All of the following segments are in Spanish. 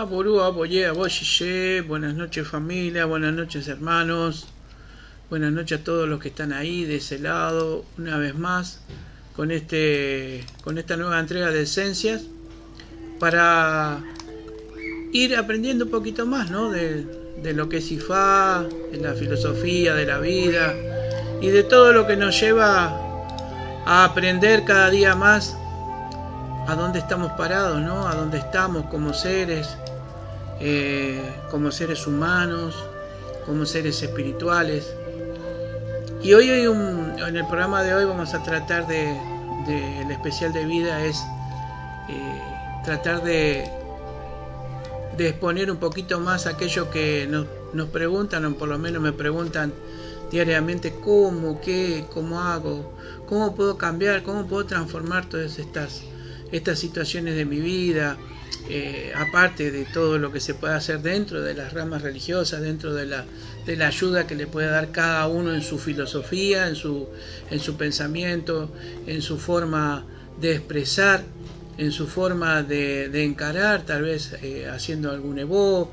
Aború, aboyé, aboyé, buenas noches familia, buenas noches hermanos, buenas noches a todos los que están ahí de ese lado, una vez más, con esta nueva entrega de Esencias, para ir aprendiendo un poquito más, ¿no? de lo que es Ifá, de la filosofía, de la vida, y de todo lo que nos lleva a aprender cada día más a dónde estamos parados, ¿no? A dónde estamos como seres humanos, como seres espirituales. Y hoy en el programa de hoy vamos a tratar el especial de vida es tratar de exponer un poquito más aquello que nos preguntan, o por lo menos me preguntan diariamente: cómo, qué, cómo hago, cómo puedo cambiar, cómo puedo transformar todas estas situaciones de mi vida, aparte de todo lo que se puede hacer dentro de las ramas religiosas, dentro de la ayuda que le puede dar cada uno en su filosofía, en su pensamiento, en su forma de expresar, en su forma de encarar, tal vez haciendo algún evo,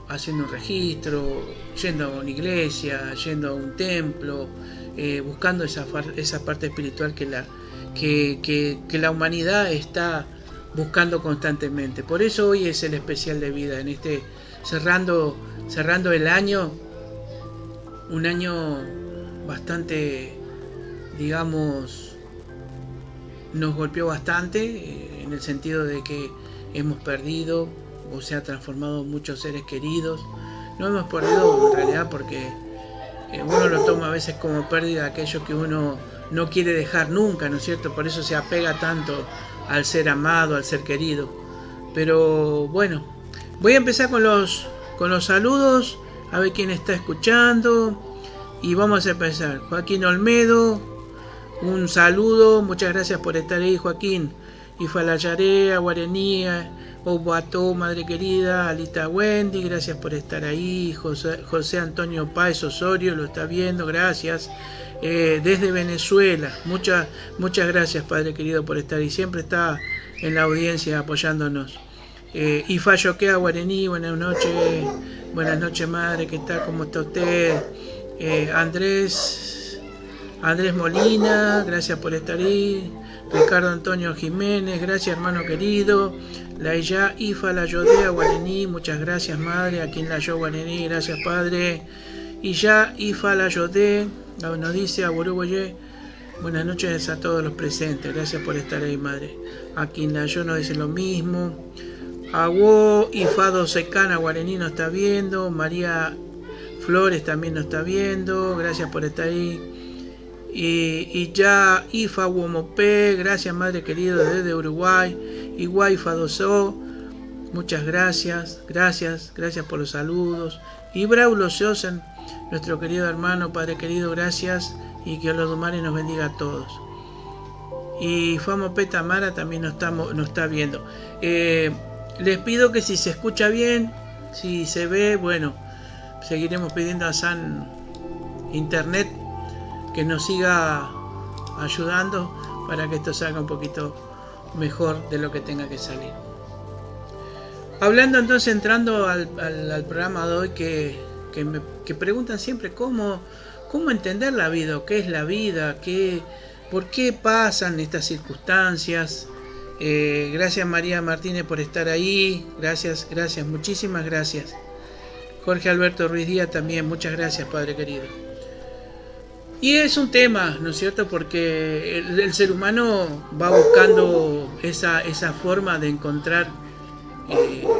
haciendo un registro, yendo a una iglesia, yendo a un templo, buscando esa parte espiritual que la humanidad está buscando constantemente. Por eso hoy es el especial de vida, en cerrando el año, un año bastante, digamos, nos golpeó bastante, en el sentido de que hemos perdido o se ha transformado muchos seres queridos. No hemos perdido en realidad porque uno lo toma a veces como pérdida aquello que uno no quiere dejar nunca, ¿no es cierto? Por eso se apega tanto al ser amado, al ser querido. Pero bueno, voy a empezar con los saludos, a ver quién está escuchando, y vamos a empezar. Joaquín Olmedo, un saludo, muchas gracias por estar ahí, Joaquín. Ifalayarea, Guarenía, Obuato, madre querida, Alita Wendy, gracias por estar ahí. José Antonio Páez Osorio lo está viendo, gracias. Desde Venezuela, muchas gracias, padre querido, por estar ahí, siempre está en la audiencia apoyándonos. Ifayoquea Guarení, buenas noches madre, ¿qué tal? ¿Cómo está usted? Andrés Molina, gracias por estar ahí. Ricardo Antonio Jiménez, gracias hermano querido. Laia Ifa La Yodea Guarení, muchas gracias madre. Aquí en La Yo Guarení, gracias padre. Y ya Ifa La Yodé nos dice: Aburuboye, buenas noches a todos los presentes, gracias por estar ahí madre. Aquí en La Yo nos dice lo mismo. Aguo Ifado Secana Guarení nos está viendo. María Flores también nos está viendo, gracias por estar ahí. Y ya Ifa Womope, gracias madre querido desde Uruguay. Igual Fadoso, muchas gracias por los saludos. Y Braulo Siosen, nuestro querido hermano, padre querido, gracias, y que los Dumares nos bendiga a todos. Y Famo Petamara también nos está viendo. Les pido que si se escucha bien, si se ve, bueno, seguiremos pidiendo a San Internet que nos siga ayudando para que esto salga un poquito mejor de lo que tenga que salir. Hablando entonces, entrando al programa de hoy, que preguntan siempre cómo entender la vida, o qué es la vida, por qué pasan estas circunstancias. Gracias María Martínez por estar ahí, gracias, muchísimas gracias. Jorge Alberto Ruiz Díaz también, muchas gracias padre querido. Y es un tema, ¿no es cierto? Porque el ser humano va buscando esa forma de encontrar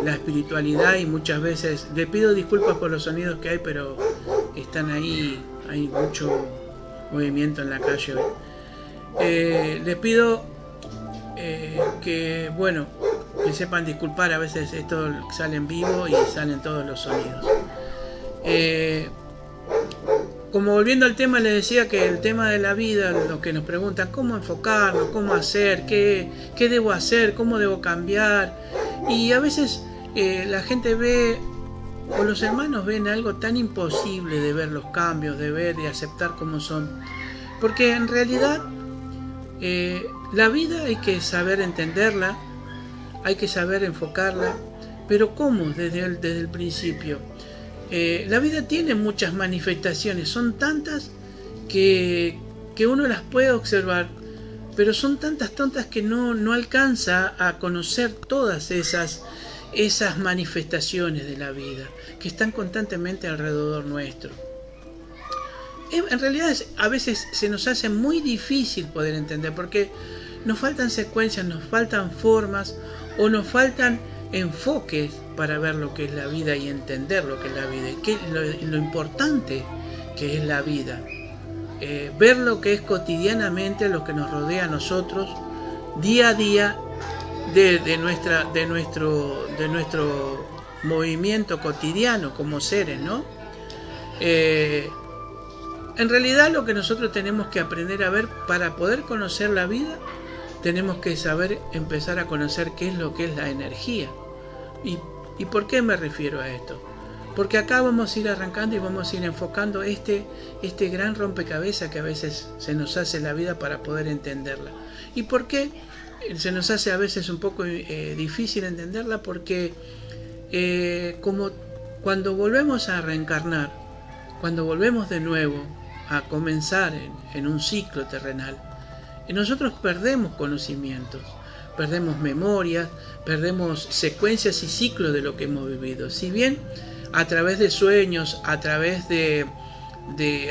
la espiritualidad, y muchas veces, le pido disculpas por los sonidos que hay, pero están ahí, hay mucho movimiento en la calle hoy. Les pido que sepan disculpar, a veces esto sale en vivo y salen todos los sonidos. Como volviendo al tema, les decía que el tema de la vida, lo que nos preguntan, cómo enfocarnos, cómo hacer, qué debo hacer, cómo debo cambiar. Y a veces la gente ve, o los hermanos ven algo tan imposible de ver los cambios, de ver y aceptar cómo son. Porque en realidad la vida hay que saber entenderla, hay que saber enfocarla. Pero ¿cómo? Desde el principio. La vida tiene muchas manifestaciones, son tantas que uno las puede observar, pero son tantas que no alcanza a conocer todas esas manifestaciones de la vida que están constantemente alrededor nuestro. En realidad a veces se nos hace muy difícil poder entender, porque nos faltan secuencias, nos faltan formas o nos faltan enfoques para ver lo que es la vida y entender lo que es la vida y lo importante que es la vida. Ver lo que es cotidianamente lo que nos rodea a nosotros día a día de nuestro movimiento cotidiano como seres, ¿no? En realidad lo que nosotros tenemos que aprender a ver para poder conocer la vida, tenemos que saber empezar a conocer qué es lo que es la energía. ¿Y por qué me refiero a esto? Porque acá vamos a ir arrancando y vamos a ir enfocando este gran rompecabezas que a veces se nos hace la vida para poder entenderla. ¿Y por qué se nos hace a veces un poco difícil entenderla? Porque como cuando volvemos a reencarnar, cuando volvemos de nuevo a comenzar en un ciclo terrenal, nosotros perdemos conocimientos, perdemos memorias, perdemos secuencias y ciclos de lo que hemos vivido. Si bien a través de sueños, a través de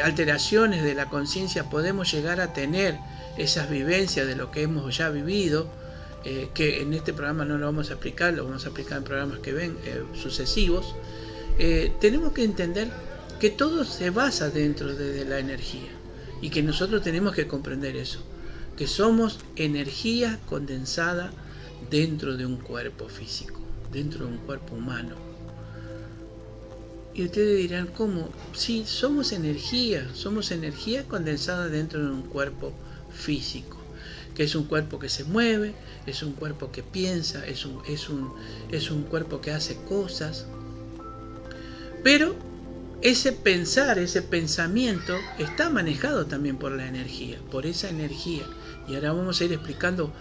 alteraciones de la conciencia podemos llegar a tener esas vivencias de lo que hemos ya vivido, que en este programa no lo vamos a explicar, lo vamos a explicar en programas que ven sucesivos, tenemos que entender que todo se basa dentro de la energía y que nosotros tenemos que comprender eso, que somos energía condensada dentro de un cuerpo físico, dentro de un cuerpo humano. Y ustedes dirán, ¿cómo? Sí, somos energía condensada dentro de un cuerpo físico, que es un cuerpo que se mueve, es un cuerpo que piensa, es un cuerpo que hace cosas. Pero ese pensar, ese pensamiento está manejado también por la energía, por esa energía. Y ahora vamos a ir explicando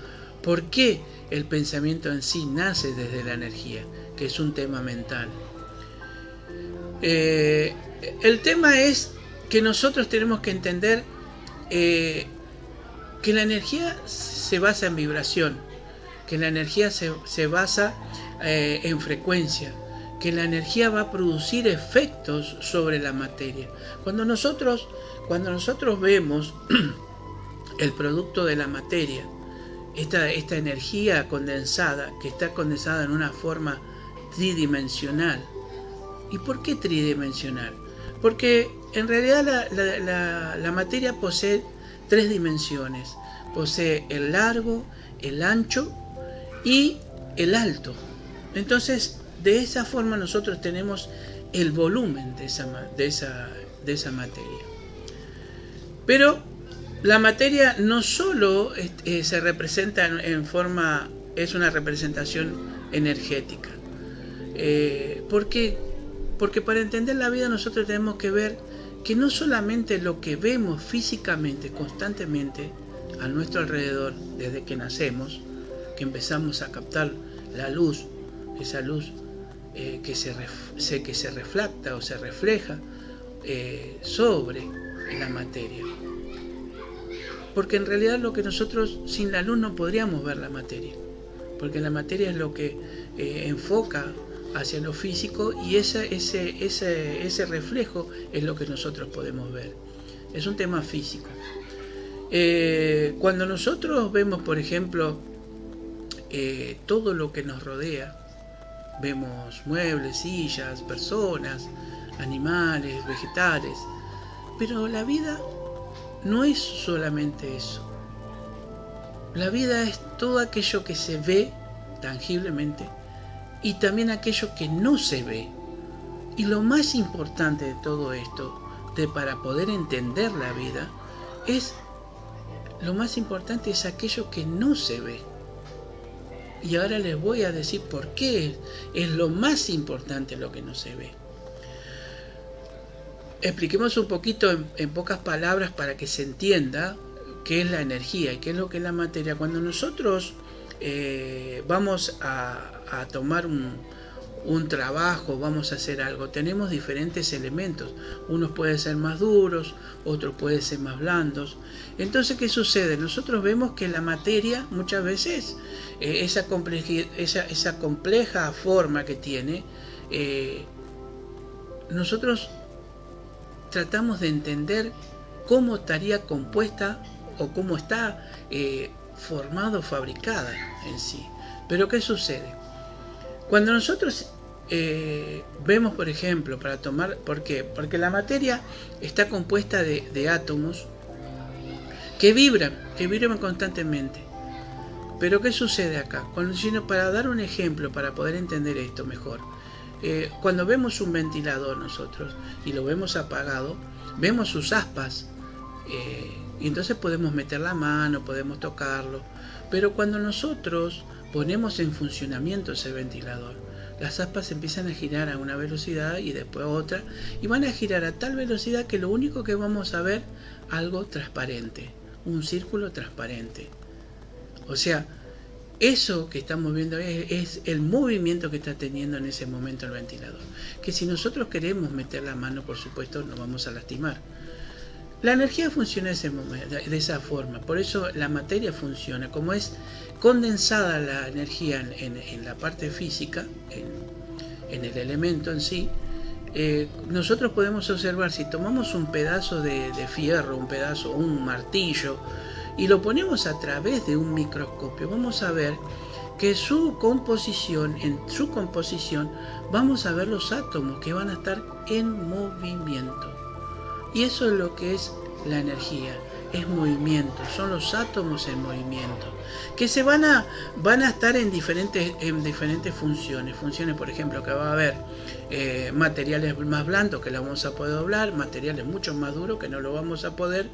por qué el pensamiento en sí nace desde la energía, que es un tema mental. El tema es que nosotros tenemos que entender que la energía se basa en vibración, que la energía se basa en frecuencia, que la energía va a producir efectos sobre la materia. Cuando nosotros vemos el producto de la materia, esta energía condensada, que está condensada en una forma tridimensional. ¿Y por qué tridimensional? Porque en realidad la materia posee 3 dimensiones. Posee el largo, el ancho y el alto. Entonces, de esa forma nosotros tenemos el volumen de esa materia. Pero la materia no solo se representa en forma, es una representación energética. ¿Por qué? Porque para entender la vida nosotros tenemos que ver que no solamente lo que vemos físicamente, constantemente, a nuestro alrededor, desde que nacemos, que empezamos a captar la luz, esa luz que se refracta o se refleja sobre la materia. Porque en realidad lo que nosotros sin la luz no podríamos ver la materia, porque la materia es lo que enfoca hacia lo físico y ese reflejo es lo que nosotros podemos ver. Es un tema físico. Cuando nosotros vemos, por ejemplo, todo lo que nos rodea, vemos muebles, sillas, personas, animales, vegetales, pero la vida no es solamente eso. La vida es todo aquello que se ve tangiblemente y también aquello que no se ve. Y lo más importante de todo esto, para poder entender la vida, lo más importante es aquello que no se ve. Y ahora les voy a decir por qué es lo más importante lo que no se ve. Expliquemos un poquito en pocas palabras para que se entienda qué es la energía y qué es lo que es la materia. Cuando nosotros vamos a tomar un trabajo, vamos a hacer algo, tenemos diferentes elementos. Unos pueden ser más duros, otros pueden ser más blandos. Entonces, ¿qué sucede? Nosotros vemos que la materia muchas veces, esa compleja forma que tiene, nosotros tratamos de entender cómo estaría compuesta o cómo está formada o fabricada en sí. Pero ¿qué sucede? Cuando nosotros vemos, por ejemplo, para tomar... ¿Por qué? Porque la materia está compuesta de átomos que vibran constantemente. Pero ¿qué sucede acá? Para dar un ejemplo, para poder entender esto mejor, cuando vemos un ventilador nosotros y lo vemos apagado, vemos sus aspas, y entonces podemos meter la mano, podemos tocarlo. Pero cuando nosotros ponemos en funcionamiento ese ventilador, las aspas empiezan a girar a una velocidad y después a otra, y van a girar a tal velocidad que lo único que vamos a ver, algo transparente, un círculo transparente. O sea, eso que estamos viendo es el movimiento que está teniendo en ese momento el ventilador. Que si nosotros queremos meter la mano, por supuesto, nos vamos a lastimar. La energía funciona de esa forma, por eso la materia funciona. Como es condensada la energía en la parte física, en el elemento en sí, nosotros podemos observar, si tomamos un pedazo de fierro, un martillo, y lo ponemos a través de un microscopio, vamos a ver que en su composición vamos a ver los átomos que van a estar en movimiento. Y eso es lo que es la energía, es movimiento, son los átomos en movimiento, que van a estar en diferentes funciones, por ejemplo, que va a haber materiales más blandos que lo vamos a poder doblar, materiales mucho más duros que no lo vamos a poder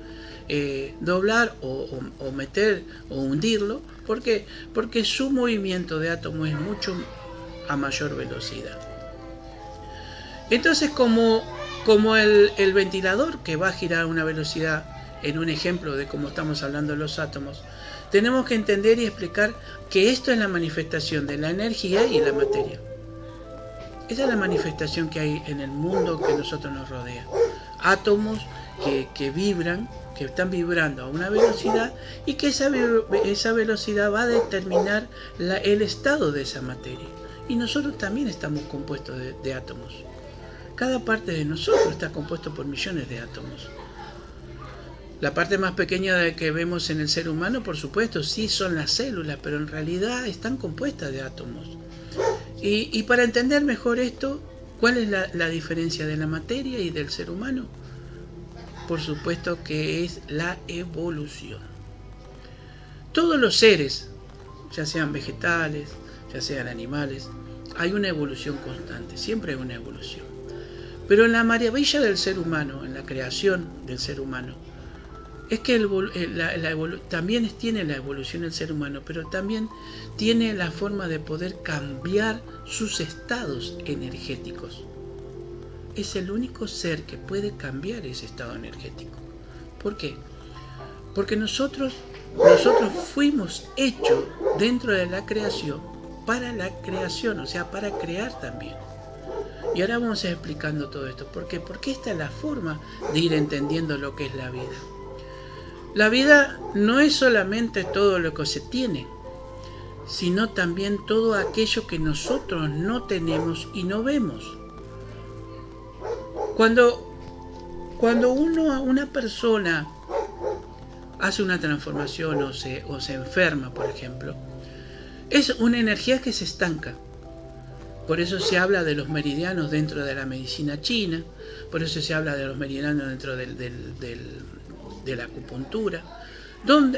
doblar o meter o hundirlo. ¿Por qué? Porque su movimiento de átomos es mucho a mayor velocidad. Entonces, como el ventilador que va a girar a una velocidad, en un ejemplo de cómo estamos hablando de los átomos, tenemos que entender y explicar que esto es la manifestación de la energía y la materia. Esa es la manifestación que hay en el mundo que nosotros nos rodea. Átomos que vibran, que están vibrando a una velocidad, y que esa velocidad va a determinar el estado de esa materia. Y nosotros también estamos compuestos de átomos. Cada parte de nosotros está compuesto por millones de átomos. La parte más pequeña que vemos en el ser humano, por supuesto, sí son las células, pero en realidad están compuestas de átomos. Y para entender mejor esto, ¿cuál es la diferencia de la materia y del ser humano? Por supuesto que es la evolución. Todos los seres, ya sean vegetales, ya sean animales, hay una evolución constante, siempre hay una evolución. Pero en la maravilla del ser humano, en la creación del ser humano, es que también tiene la evolución del ser humano, pero también tiene la forma de poder cambiar sus estados energéticos. Es el único ser que puede cambiar ese estado energético. ¿Por qué? Porque nosotros fuimos hechos dentro de la creación para la creación, o sea, para crear también. Y ahora vamos a ir explicando todo esto. ¿Por qué? Porque esta es la forma de ir entendiendo lo que es la vida. La vida no es solamente todo lo que se tiene, sino también todo aquello que nosotros no tenemos y no vemos. Cuando una persona hace una transformación o se enferma, por ejemplo, es una energía que se estanca. Por eso se habla de los meridianos dentro de la medicina china, por eso se habla de los meridianos dentro de la acupuntura,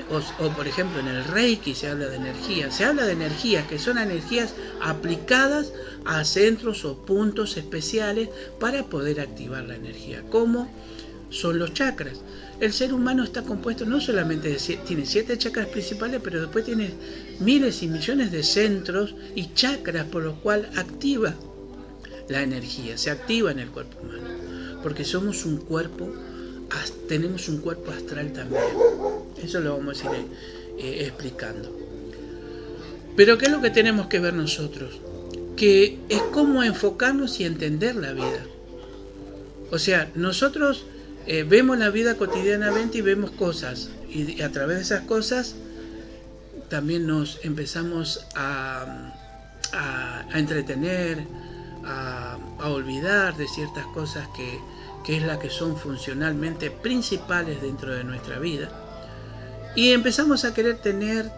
o por ejemplo en el Reiki se habla de energías que son energías aplicadas a centros o puntos especiales para poder activar la energía, como son los chakras. El ser humano está compuesto no solamente tiene 7 chakras principales, pero después tiene miles y millones de centros y chakras por los cuales activa la energía, se activa en el cuerpo humano, porque somos un cuerpo, tenemos un cuerpo astral también. Eso lo vamos a ir explicando. Pero ¿qué es lo que tenemos que ver nosotros? Que es cómo enfocarnos y entender la vida. O sea, nosotros vemos la vida cotidianamente y vemos cosas, y a través de esas cosas también nos empezamos a entretener, a olvidar de ciertas cosas que es la que son funcionalmente principales dentro de nuestra vida, y empezamos a querer tener.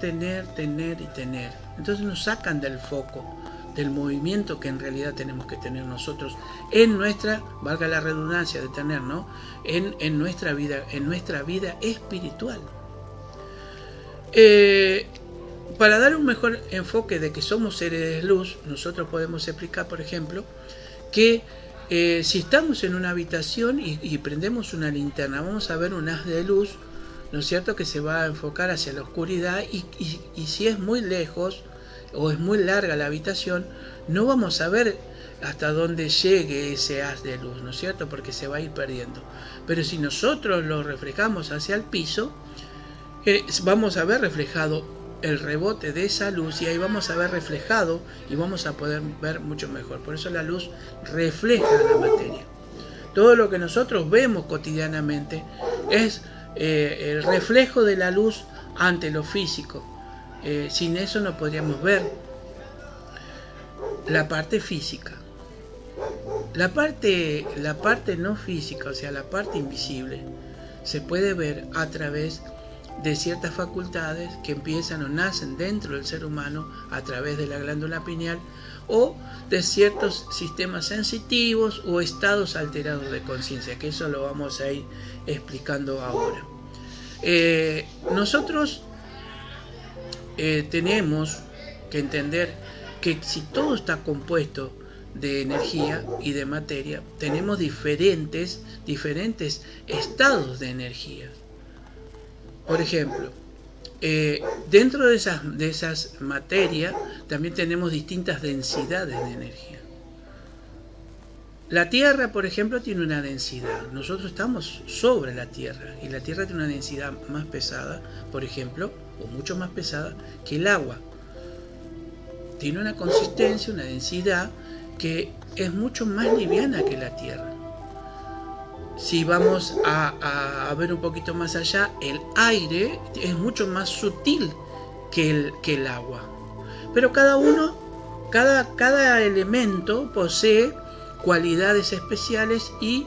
Entonces nos sacan del foco, del movimiento que en realidad tenemos que tener nosotros en nuestra, valga la redundancia de tener, ¿no? En nuestra vida espiritual. Para dar un mejor enfoque de que somos seres de luz, nosotros podemos explicar, por ejemplo, que si estamos en una habitación y prendemos una linterna, vamos a ver un haz de luz, ¿no es cierto?, que se va a enfocar hacia la oscuridad, y si es muy lejos o es muy larga la habitación, no vamos a ver hasta dónde llegue ese haz de luz, ¿no es cierto?, porque se va a ir perdiendo. Pero si nosotros lo reflejamos hacia el piso, vamos a ver reflejado el rebote de esa luz, y ahí vamos a ver reflejado y vamos a poder ver mucho mejor. Por eso la luz refleja la materia. Todo lo que nosotros vemos cotidianamente es el reflejo de la luz ante lo físico. Sin eso no podríamos ver la parte física. La parte no física, o sea, la parte invisible, se puede ver a través de ciertas facultades que empiezan o nacen dentro del ser humano a través de la glándula pineal, o de ciertos sistemas sensitivos o estados alterados de conciencia, que eso lo vamos a ir explicando ahora. Nosotros tenemos que entender que si todo está compuesto de energía y de materia, tenemos diferentes estados de energía. Por ejemplo, dentro de esas materias también tenemos distintas densidades de energía. La Tierra, por ejemplo, tiene una densidad. Nosotros estamos sobre la Tierra, y la Tierra tiene una densidad más pesada, por ejemplo, o mucho más pesada que el agua. Tiene una consistencia, una densidad que es mucho más liviana que la Tierra. Si vamos a ver un poquito más allá, el aire es mucho más sutil que el agua. Pero cada elemento posee cualidades especiales y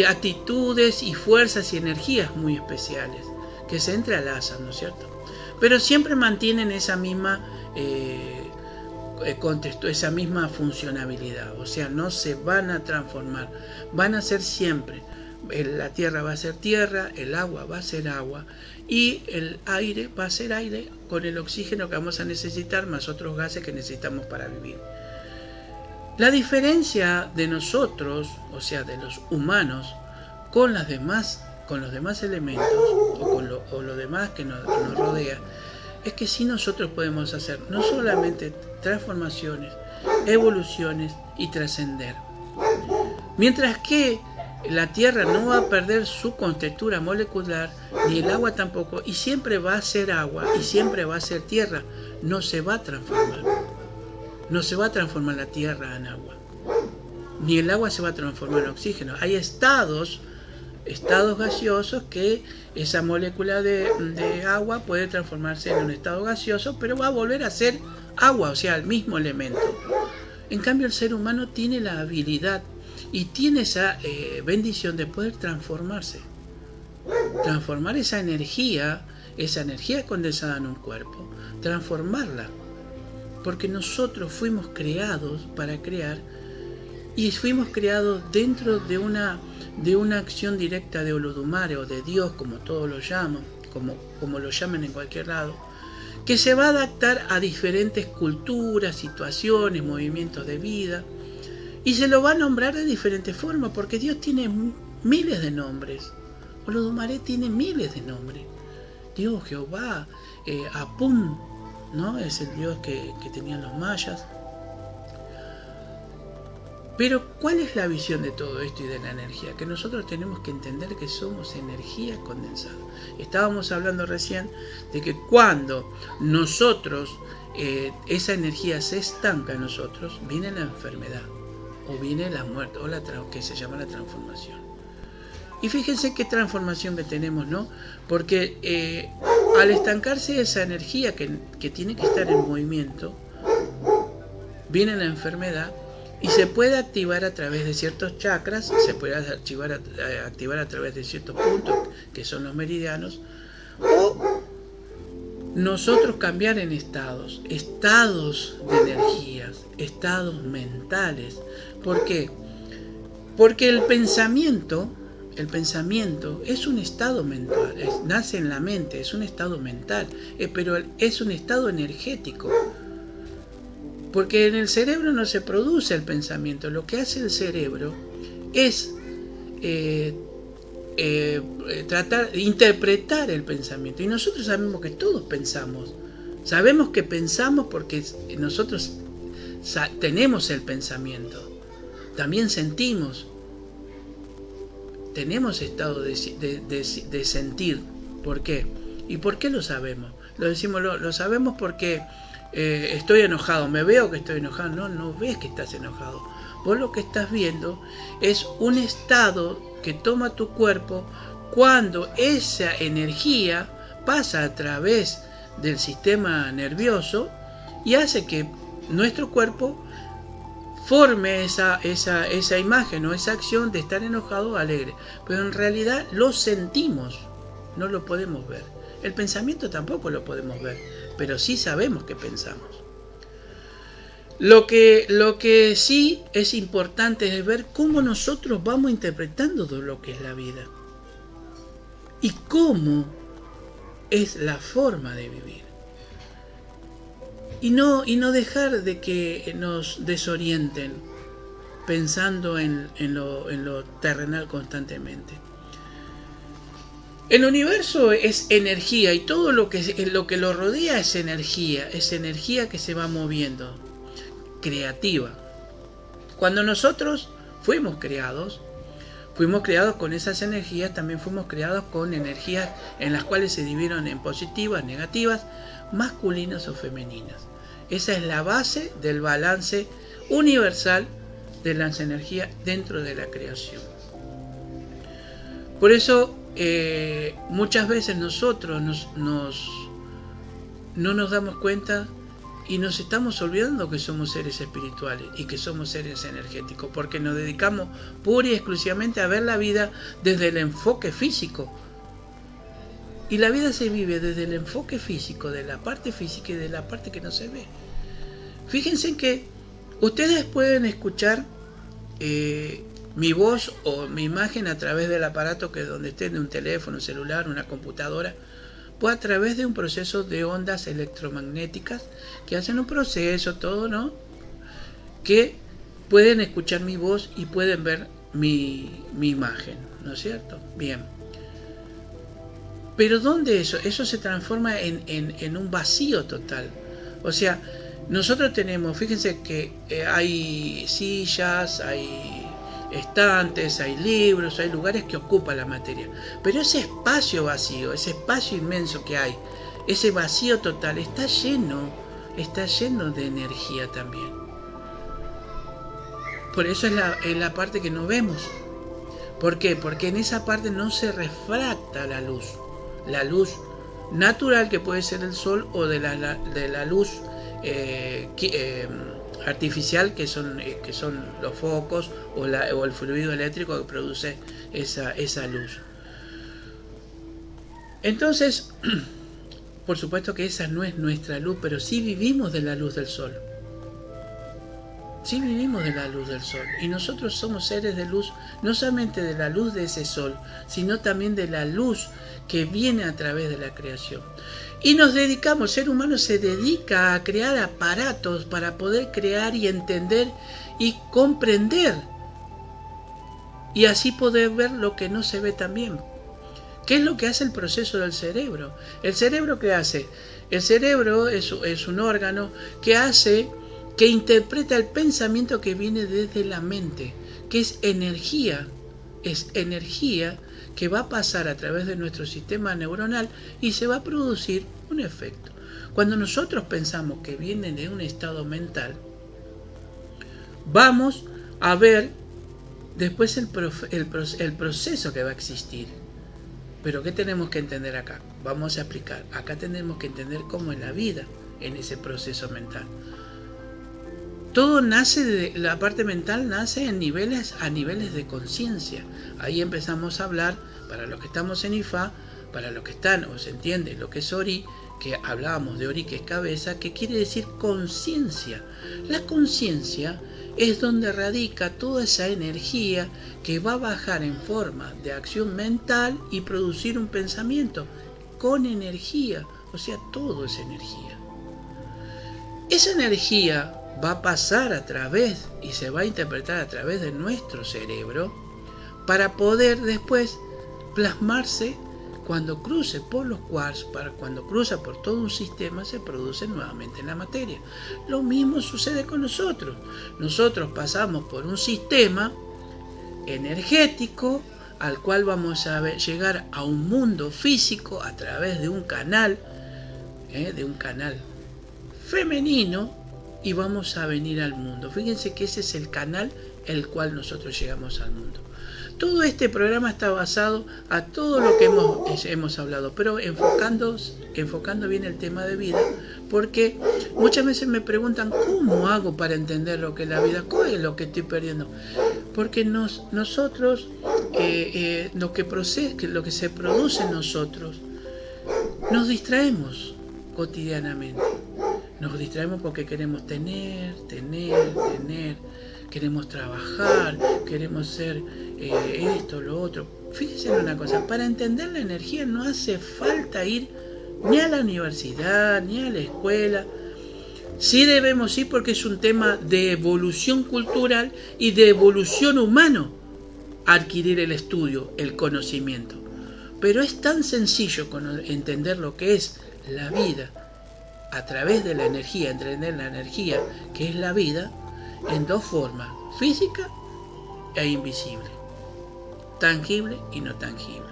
actitudes y fuerzas y energías muy especiales que se entrelazan, ¿no es cierto? Pero siempre mantienen esa misma contexto, esa misma funcionabilidad, o sea, no se van a transformar, van a ser siempre. La tierra va a ser tierra, el agua va a ser agua, y el aire va a ser aire, con el oxígeno que vamos a necesitar más otros gases que necesitamos para vivir. La diferencia de nosotros, o sea, de los humanos, con los demás elementos o lo demás que nos rodea, es que sí nosotros podemos hacer no solamente transformaciones, evoluciones y trascender. Mientras que la Tierra no va a perder su contextura molecular, ni el agua tampoco, y siempre va a ser agua y siempre va a ser tierra, no se va a transformar. No se va a transformar la tierra en agua, ni el agua se va a transformar en oxígeno. Hay estados gaseosos que esa molécula de agua puede transformarse en un estado gaseoso, pero va a volver a ser agua, o sea, el mismo elemento. En cambio, el ser humano tiene la habilidad y tiene esa bendición de poder transformarse, transformar esa energía condensada en un cuerpo, transformarla, porque nosotros fuimos creados para crear, y fuimos creados dentro de una acción directa de Olodumare o de Dios, como todos lo llaman, como lo llamen en cualquier lado, que se va a adaptar a diferentes culturas, situaciones, movimientos de vida, y se lo va a nombrar de diferentes formas, porque Dios tiene miles de nombres. Olodumare tiene miles de nombres. Dios, Jehová, Apum, ¿no? Es el Dios que tenían los mayas. Pero ¿cuál es la visión de todo esto y de la energía? Que nosotros tenemos que entender que somos energía condensada. Estábamos hablando recién de que cuando nosotros esa energía se estanca en nosotros, viene la enfermedad, o viene la muerte, o que se llama la transformación. Y fíjense qué transformación que tenemos, ¿no? Porque al estancarse esa energía que tiene que estar en movimiento, viene la enfermedad y se puede activar a través de ciertos chakras, se puede activar a través de ciertos puntos que son los meridianos, o nosotros cambiar en estados de energías, estados mentales. ¿Por qué? Porque el pensamiento es un estado mental, nace en la mente, es un estado mental, pero es un estado energético. Porque en el cerebro no se produce el pensamiento, lo que hace el cerebro es tratar de interpretar el pensamiento. Y nosotros sabemos que todos pensamos, sabemos que pensamos porque nosotros tenemos el pensamiento, también sentimos. Tenemos estado de sentir. ¿Por qué? ¿Y por qué lo sabemos? Lo sabemos porque estoy enojado. Me veo que estoy enojado. No ves que estás enojado. Vos lo que estás viendo es un estado que toma tu cuerpo cuando esa energía pasa a través del sistema nervioso y hace que nuestro cuerpo forme esa imagen o esa acción de estar enojado o alegre. Pero en realidad lo sentimos, no lo podemos ver. El pensamiento tampoco lo podemos ver, pero sí sabemos que pensamos. Lo que sí es importante es ver cómo nosotros vamos interpretando todo lo que es la vida. Y cómo es la forma de vivir. Y no dejar de que nos desorienten pensando en lo terrenal constantemente. El universo es energía y todo lo que lo rodea es energía que se va moviendo, creativa. Cuando nosotros fuimos creados con esas energías, también fuimos creados con energías en las cuales se dividieron en positivas, negativas, masculinas o femeninas. Esa es la base del balance universal de las energías dentro de la creación. Por eso muchas veces nosotros no nos damos cuenta y nos estamos olvidando que somos seres espirituales y que somos seres energéticos, porque nos dedicamos pura y exclusivamente a ver la vida desde el enfoque físico. Y la vida se vive desde el enfoque físico, de la parte física y de la parte que no se ve. Fíjense que ustedes pueden escuchar mi voz o mi imagen a través del aparato que donde estén, de un teléfono, un celular, una computadora, pues a través de un proceso de ondas electromagnéticas que hacen un proceso, todo, ¿no? Que pueden escuchar mi voz y pueden ver mi imagen, ¿no es cierto? Bien. Pero ¿dónde eso? Eso se transforma en un vacío total. O sea, nosotros tenemos, fíjense que hay sillas, hay estantes, hay libros, hay lugares que ocupan la materia. Pero ese espacio vacío, ese espacio inmenso que hay, ese vacío total, está lleno de energía también. Por eso es la parte que no vemos. ¿Por qué? Porque en esa parte no se refracta la luz. La luz natural, que puede ser el sol, o de la luz artificial, que son los focos o el fluido eléctrico que produce esa luz. Entonces, por supuesto que esa no es nuestra luz, pero sí vivimos de la luz del sol. Sí vivimos de la luz del sol. Y nosotros somos seres de luz, no solamente de la luz de ese sol, sino también de la luz que viene a través de la creación. Y nos dedicamos, el ser humano se dedica a crear aparatos para poder crear y entender y comprender. Y así poder ver lo que no se ve también. ¿Qué es lo que hace el proceso del cerebro? ¿El cerebro qué hace? El cerebro es un órgano que interpreta el pensamiento que viene desde la mente, que es energía es energía que va a pasar a través de nuestro sistema neuronal y se va a producir un efecto. Cuando nosotros pensamos que viene de un estado mental, vamos a ver después el proceso que va a existir. Pero ¿qué tenemos que entender acá? Vamos a explicar. Acá tenemos que entender cómo es la vida en ese proceso mental. Todo nace la parte mental nace a niveles de conciencia. Ahí empezamos a hablar, para los que estamos en IFA, para los que están o se entiende lo que es Ori, que hablábamos de Ori, que es cabeza, que quiere decir conciencia. La conciencia es donde radica toda esa energía que va a bajar en forma de acción mental y producir un pensamiento con energía, o sea, todo es energía. Esa energía va a pasar a través y se va a interpretar a través de nuestro cerebro para poder después plasmarse cuando cruce por los quarks, cuando cruza por todo un sistema, se produce nuevamente en la materia. Lo mismo sucede con nosotros. Nosotros pasamos por un sistema energético al cual vamos a llegar a un mundo físico a través de un canal femenino, y vamos a venir al mundo. Fíjense que ese es el canal el cual nosotros llegamos al mundo. Todo este programa está basado a todo lo que hemos hablado, pero enfocando bien el tema de vida, porque muchas veces me preguntan ¿cómo hago para entender lo que es la vida? ¿Cuál es lo que estoy perdiendo? Porque nosotros, lo que se produce en nosotros, nos distraemos cotidianamente. Nos distraemos porque queremos tener, queremos trabajar, queremos ser esto, lo otro. Fíjense en una cosa, para entender la energía no hace falta ir ni a la universidad, ni a la escuela. Sí debemos ir porque es un tema de evolución cultural y de evolución humano, adquirir el estudio, el conocimiento. Pero es tan sencillo entender lo que es la vida a través de la energía, entender la energía que es la vida en dos formas, física e invisible, tangible y no tangible.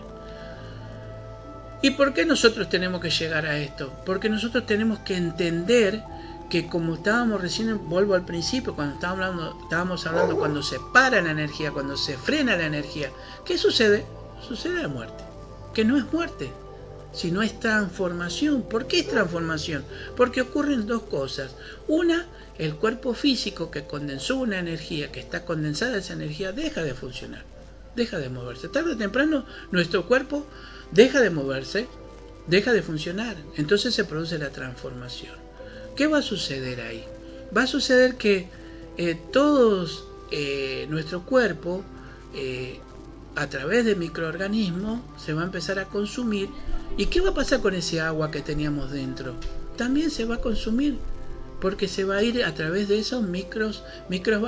¿Y por qué nosotros tenemos que llegar a esto? Porque nosotros tenemos que entender que, como estábamos recién, vuelvo al principio, cuando estábamos hablando cuando se para la energía, cuando se frena la energía, ¿qué sucede? Sucede la muerte, que no es muerte, sino es transformación. ¿Por qué es transformación? Porque ocurren dos cosas. Una, el cuerpo físico que condensó una energía, que está condensada esa energía, deja de funcionar, deja de moverse. Tarde o temprano nuestro cuerpo deja de moverse, deja de funcionar. Entonces se produce la transformación. ¿Qué va a suceder ahí? Va a suceder que nuestro cuerpo, a través de microorganismos, se va a empezar a consumir. ¿Y qué va a pasar con ese agua que teníamos dentro? También se va a consumir, porque se va a ir a través de esos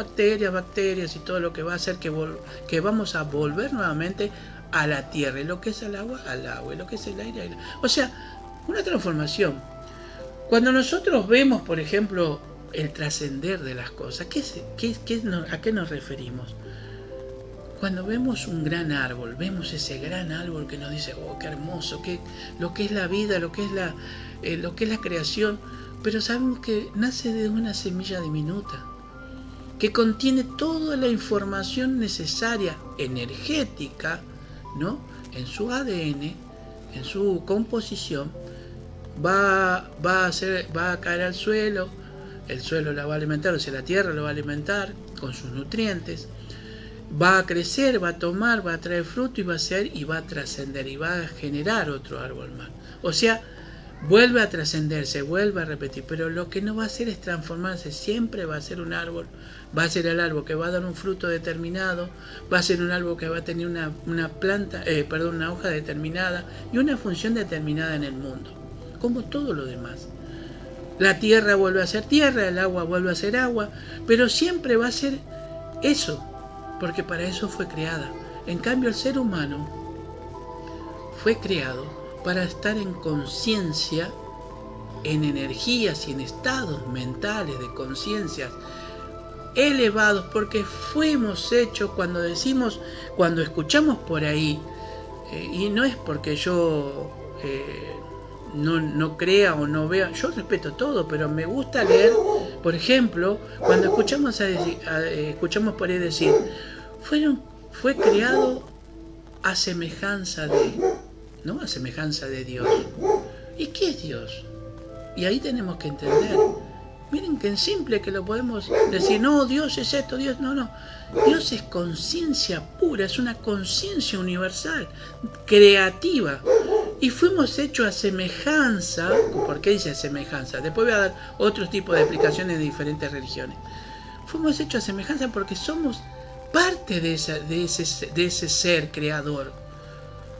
bacterias y todo lo que va a hacer que vamos a volver nuevamente a la tierra, y lo que es al agua, y lo que es el aire, o sea, una transformación. Cuando nosotros vemos, por ejemplo, el trascender de las cosas, ¿a qué nos referimos? Cuando vemos un gran árbol, vemos ese gran árbol que nos dice, oh, qué hermoso, lo que es la vida, lo que es la creación, pero sabemos que nace de una semilla diminuta, que contiene toda la información necesaria, energética, ¿no? En su ADN, en su composición, va a caer al suelo, el suelo la va a alimentar, o sea, la tierra lo va a alimentar con sus nutrientes, va a crecer, va a tomar, va a traer fruto y va a trascender y va a generar otro árbol más. O sea, vuelve a trascenderse, vuelve a repetir, pero lo que no va a hacer es transformarse, siempre va a ser un árbol, va a ser el árbol que va a dar un fruto determinado, va a ser un árbol que va a tener una hoja determinada y una función determinada en el mundo, como todo lo demás. La tierra vuelve a ser tierra, el agua vuelve a ser agua, pero siempre va a ser eso, porque para eso fue creada. En cambio, el ser humano fue creado para estar en conciencia, en energías y en estados mentales de conciencias elevados, porque fuimos hechos, cuando decimos, cuando escuchamos por ahí, y no es porque yo no crea o no vea, yo respeto todo, pero me gusta leer, por ejemplo, cuando escuchamos por ahí decir, fue creado a semejanza de, no a semejanza de Dios. ¿Y qué es Dios? Y ahí tenemos que entender. Miren que en simple que lo podemos decir, no, Dios es esto, Dios, no. Dios es conciencia pura, es una conciencia universal, creativa. Y fuimos hechos a semejanza. ¿Por qué dice semejanza? Después voy a dar otros tipos de explicaciones de diferentes religiones. Fuimos hechos a semejanza porque somos parte de ese ser creador.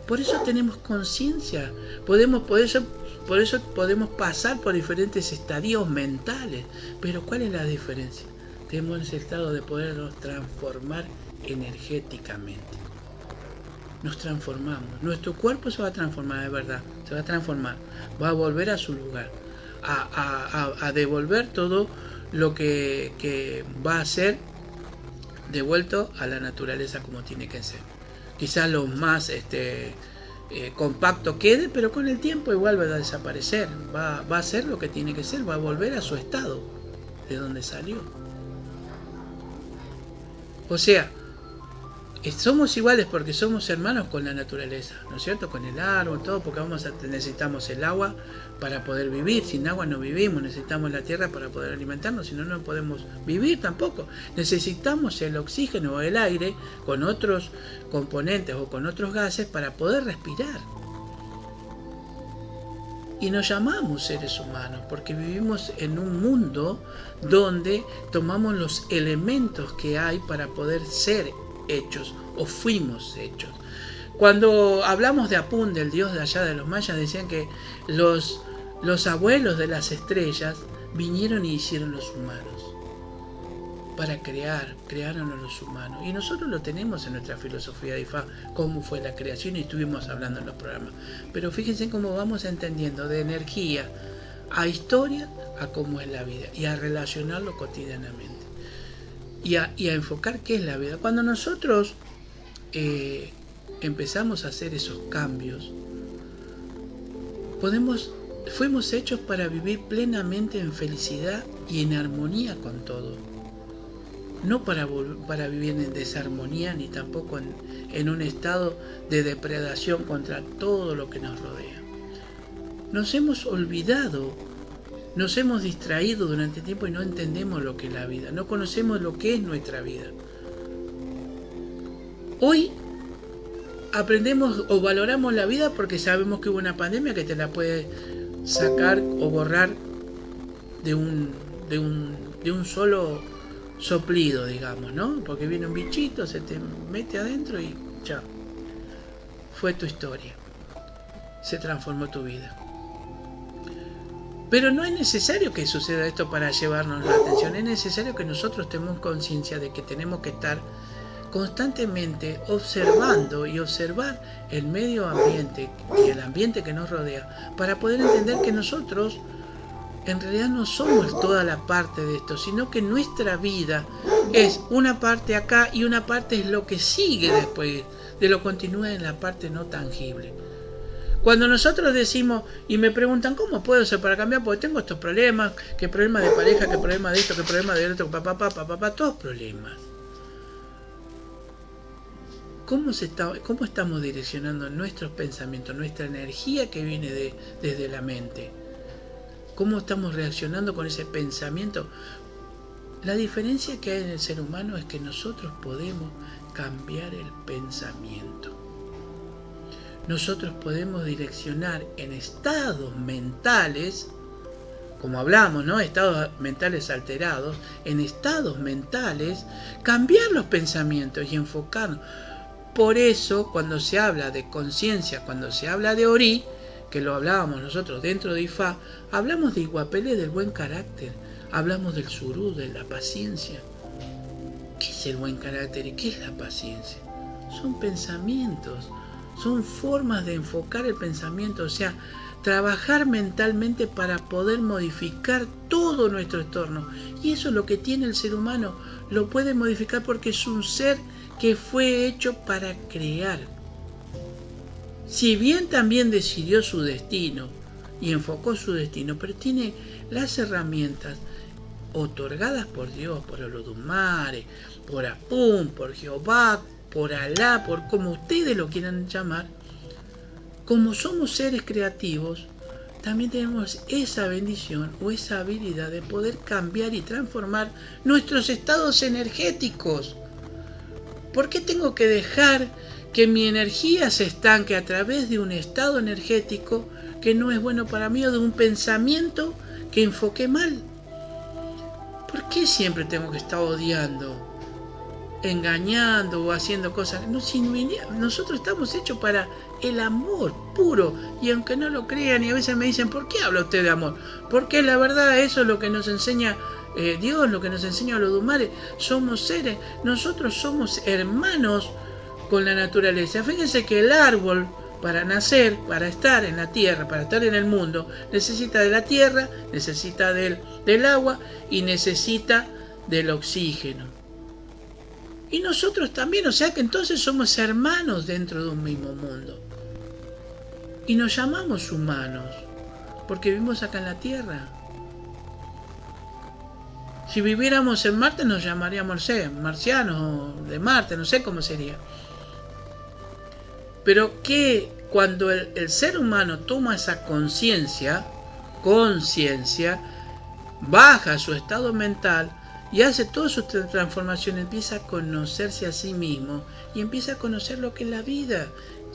Por eso tenemos conciencia. Por eso podemos pasar por diferentes estadios mentales. Pero ¿cuál es la diferencia? Tenemos ese estado de podernos transformar energéticamente. Nos transformamos. Nuestro cuerpo se va a transformar, es verdad. Se va a transformar. Va a volver a su lugar. A devolver todo lo que va a ser devuelto a la naturaleza como tiene que ser. Quizás lo más compacto quede, pero con el tiempo igual va a desaparecer. Va a ser lo que tiene que ser. Va a volver a su estado de donde salió. O sea, somos iguales porque somos hermanos con la naturaleza, ¿no es cierto? Con el árbol, todo, porque necesitamos el agua para poder vivir. Sin agua no vivimos, necesitamos la tierra para poder alimentarnos, si no, no podemos vivir tampoco. Necesitamos el oxígeno o el aire con otros componentes o con otros gases para poder respirar. Y nos llamamos seres humanos porque vivimos en un mundo donde tomamos los elementos que hay para poder ser hechos o fuimos hechos. Cuando hablamos de Apún, del dios de allá de los mayas, decían que los abuelos de las estrellas vinieron y hicieron los humanos para crearon a los humanos, y nosotros lo tenemos en nuestra filosofía de Ifá, cómo fue la creación, y estuvimos hablando en los programas. Pero fíjense cómo vamos entendiendo de energía a historia, a cómo es la vida, y a relacionarlo cotidianamente, y a enfocar qué es la vida. Cuando nosotros empezamos a hacer esos cambios, fuimos hechos para vivir plenamente en felicidad y en armonía con todo. No para vivir en desarmonía, ni tampoco en un estado de depredación contra todo lo que nos rodea. Nos hemos olvidado, nos hemos distraído durante tiempo y no entendemos lo que es la vida, no conocemos lo que es nuestra vida. Hoy aprendemos o valoramos la vida porque sabemos que hubo una pandemia que te la puede sacar o borrar de un solo soplido, digamos, ¿no? Porque viene un bichito, se te mete adentro y chao. Fue tu historia. Se transformó tu vida. Pero no es necesario que suceda esto para llevarnos la atención. Es necesario que nosotros tengamos conciencia de que tenemos que estar constantemente observando y observar el medio ambiente y el ambiente que nos rodea para poder entender que nosotros en realidad no somos toda la parte de esto, sino que nuestra vida es una parte acá y una parte es lo que sigue después, de lo continúa en la parte no tangible. Cuando nosotros decimos y me preguntan ¿cómo puedo hacer para cambiar? Porque tengo estos problemas, qué problema de pareja, qué problema de esto, qué problema de otro, papá, todos problemas. ¿Cómo estamos direccionando nuestros pensamientos, nuestra energía que viene desde la mente? ¿Cómo estamos reaccionando con ese pensamiento? La diferencia que hay en el ser humano es que nosotros podemos cambiar el pensamiento. Nosotros podemos direccionar en estados mentales, como hablamos, ¿no? Estados mentales alterados, en estados mentales, cambiar los pensamientos y enfocarnos. Por eso, cuando se habla de conciencia, cuando se habla de Ori, que lo hablábamos nosotros dentro de Ifá, hablamos de Iguapelé, del buen carácter, hablamos del Surú, de la paciencia. ¿Qué es el buen carácter y qué es la paciencia? Son pensamientos, Son formas de enfocar el pensamiento, o sea, trabajar mentalmente para poder modificar todo nuestro entorno. Y eso es lo que tiene el ser humano, lo puede modificar porque es un ser que fue hecho para crear. Si bien también decidió su destino y enfocó su destino, pero tiene las herramientas otorgadas por Dios, por Olodumare, por Apum, por Jehová, por Alá, por como ustedes lo quieran llamar. Como somos seres creativos, también tenemos esa bendición o esa habilidad de poder cambiar y transformar nuestros estados energéticos. ¿Por qué tengo que dejar que mi energía se estanque a través de un estado energético que no es bueno para mí o de un pensamiento que enfoqué mal? ¿Por qué siempre tengo que estar odiando, engañando o haciendo cosas? No, si nosotros estamos hechos para el amor puro, y aunque no lo crean y a veces me dicen, ¿por qué habla usted de amor? Porque la verdad eso es lo que nos enseña Dios, lo que nos enseña Olodumare. Somos seres, nosotros somos hermanos con la naturaleza. Fíjense que el árbol, para nacer, para estar en la tierra, para estar en el mundo, necesita de la tierra, necesita del agua y necesita del oxígeno. Y nosotros también, o sea que entonces somos hermanos dentro de un mismo mundo. Y nos llamamos humanos, porque vivimos acá en la tierra. Si viviéramos en Marte nos llamaríamos, no sé, marcianos de Marte, no sé cómo sería. Pero que cuando el ser humano toma esa conciencia, baja su estado mental y hace todas sus transformaciones, empieza a conocerse a sí mismo y empieza a conocer lo que es la vida.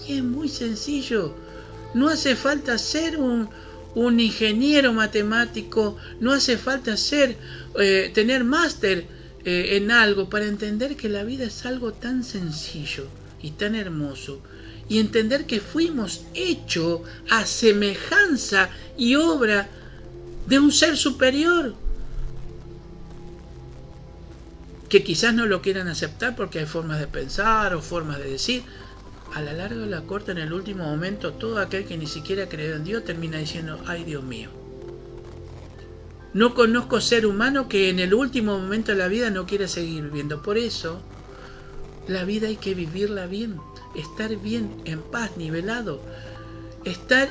Y es muy sencillo. No hace falta ser un ingeniero matemático, no hace falta tener máster en algo para entender que la vida es algo tan sencillo y tan hermoso. Y entender que fuimos hechos a semejanza y obra de un ser superior. Que quizás no lo quieran aceptar porque hay formas de pensar o formas de decir. A la larga o la corta, en el último momento, todo aquel que ni siquiera cree en Dios termina diciendo, ay Dios mío. No conozco ser humano que en el último momento de la vida no quiera seguir viviendo. Por eso, la vida hay que vivirla bien, estar bien, en paz, nivelado, estar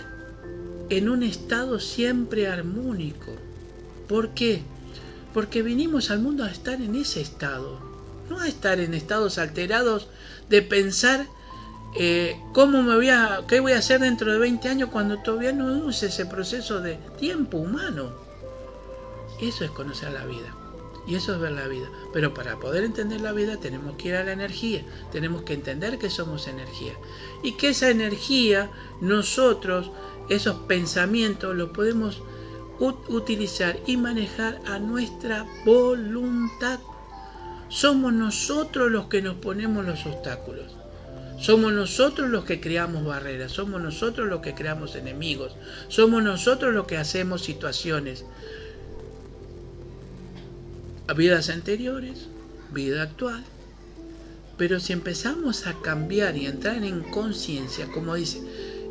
en un estado siempre armónico. ¿Por qué? Porque vinimos al mundo a estar en ese estado, no a estar en estados alterados de pensar qué voy a hacer dentro de 20 años cuando todavía no use ese proceso de tiempo humano. Eso es conocer la vida. Y eso es ver la vida. Pero para poder entender la vida tenemos que ir a la energía. Tenemos que entender que somos energía. Y que esa energía, nosotros, esos pensamientos, los podemos utilizar y manejar a nuestra voluntad. Somos nosotros los que nos ponemos los obstáculos. Somos nosotros los que creamos barreras. Somos nosotros los que creamos enemigos. Somos nosotros los que hacemos situaciones. Vidas anteriores, vida actual. Pero si empezamos a cambiar y a entrar en conciencia, como dice,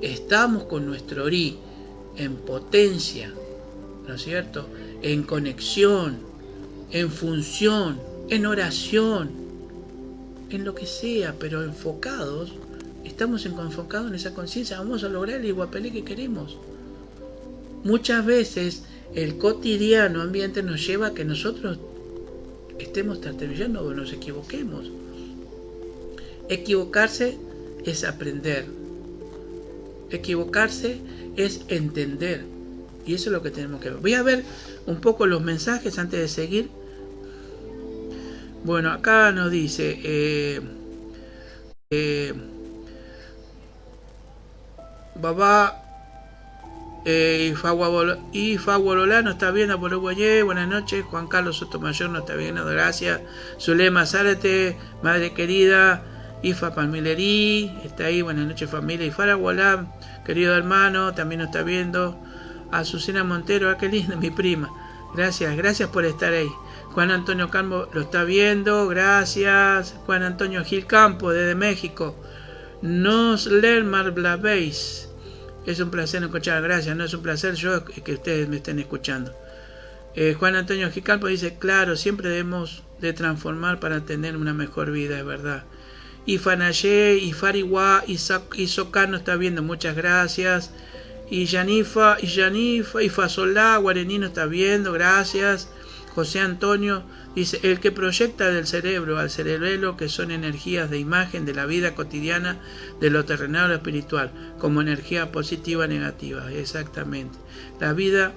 estamos con nuestro Ori en potencia, ¿no es cierto? En conexión, en función, en oración, en lo que sea, pero enfocados, estamos enfocados en esa conciencia, vamos a lograr el iguapelé que queremos. Muchas veces el cotidiano ambiente nos lleva a que nosotros estemos trastabillando o nos equivoquemos. Equivocarse es aprender. Equivocarse es entender. Y eso es lo que tenemos que ver. Voy a ver un poco los mensajes antes de seguir. Bueno, acá nos dice Babá Ifaguarolá nos está viendo por Uruguay. Buenas noches. Juan Carlos Sotomayor nos está viendo, gracias. Zulema Zárate, madre querida. Ifa Palmilerí está ahí, buenas noches familia. Ifaguarolá, querido hermano, también nos está viendo. Azucena Montero, qué linda, mi prima. Gracias por estar ahí. Juan Antonio Campo lo está viendo, gracias. Juan Antonio Gil Campo desde México. Nos lermarblaveis. Es un placer escuchar, gracias, no es un placer yo que ustedes me estén escuchando. Juan Antonio Gicalpo dice, claro, siempre debemos de transformar para tener una mejor vida, es verdad. Y Fanaye, y Fariwa, y Socar nos está viendo, muchas gracias. Y Yanifa, y Fasolá, Guarení nos está viendo, gracias. José Antonio dice, el que proyecta del cerebro al cerebelo, que son energías de imagen de la vida cotidiana, de lo terrenal a lo espiritual, como energía positiva o negativa, exactamente. La vida,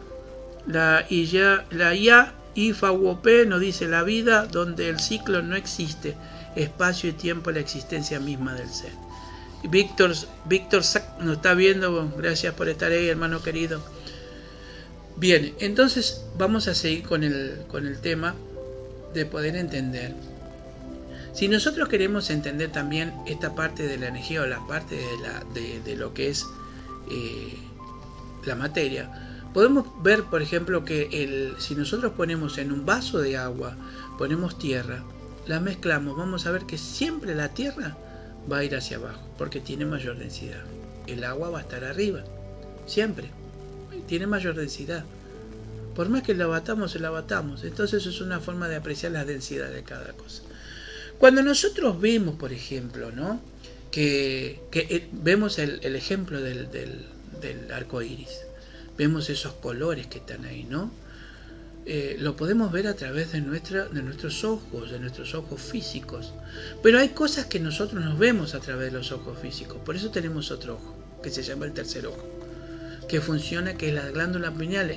la Ya Ifawope nos dice, la vida donde el ciclo no existe, espacio y tiempo, la existencia misma del ser. Víctor Sack nos está viendo, gracias por estar ahí, hermano querido. Bien, entonces vamos a seguir con el tema de poder entender. Si nosotros queremos entender también esta parte de la energía o la parte de lo que es la materia, podemos ver, por ejemplo, que si nosotros ponemos en un vaso de agua, ponemos tierra, la mezclamos, vamos a ver que siempre la tierra va a ir hacia abajo, porque tiene mayor densidad. El agua va a estar arriba, siempre. Tiene mayor densidad. Por más que la batamos, la batamos. Entonces es una forma de apreciar la densidad de cada cosa. Cuando nosotros vemos, por ejemplo, ¿no? que vemos el ejemplo del arco iris, vemos esos colores que están ahí, ¿no? Lo podemos ver a través de nuestros ojos físicos. Pero hay cosas que nosotros nos vemos a través de los ojos físicos. Por eso tenemos otro ojo, que se llama el tercer ojo, que funciona, que es la glándula pineal.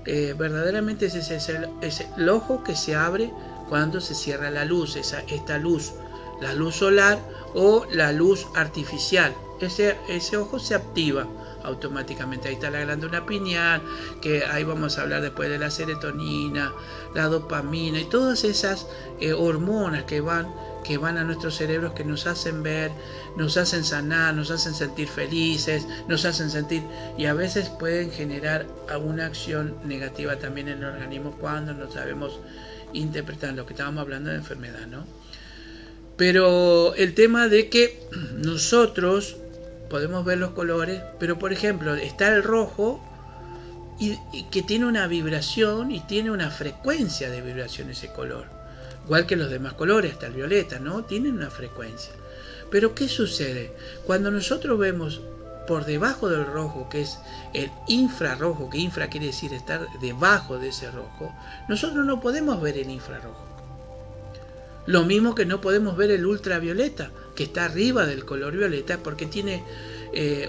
Verdaderamente es el ojo que se abre cuando se cierra la luz, esta luz, la luz solar o la luz artificial. Ese ojo se activa automáticamente. Ahí está la glándula pineal, que ahí vamos a hablar después de la serotonina, la dopamina y todas esas hormonas que van a nuestros cerebros, que nos hacen ver, nos hacen sanar, nos hacen sentir felices, nos hacen sentir, y a veces pueden generar alguna acción negativa también en el organismo cuando no sabemos interpretar lo que estábamos hablando de enfermedad, ¿no? Pero el tema de que nosotros podemos ver los colores, pero por ejemplo está el rojo y que tiene una vibración y tiene una frecuencia de vibración ese color, igual que los demás colores, hasta el violeta, ¿no? Tienen una frecuencia. Pero ¿qué sucede? Cuando nosotros vemos por debajo del rojo, que es el infrarrojo, que infra quiere decir estar debajo de ese rojo, nosotros no podemos ver el infrarrojo. Lo mismo que no podemos ver el ultravioleta, que está arriba del color violeta, porque tiene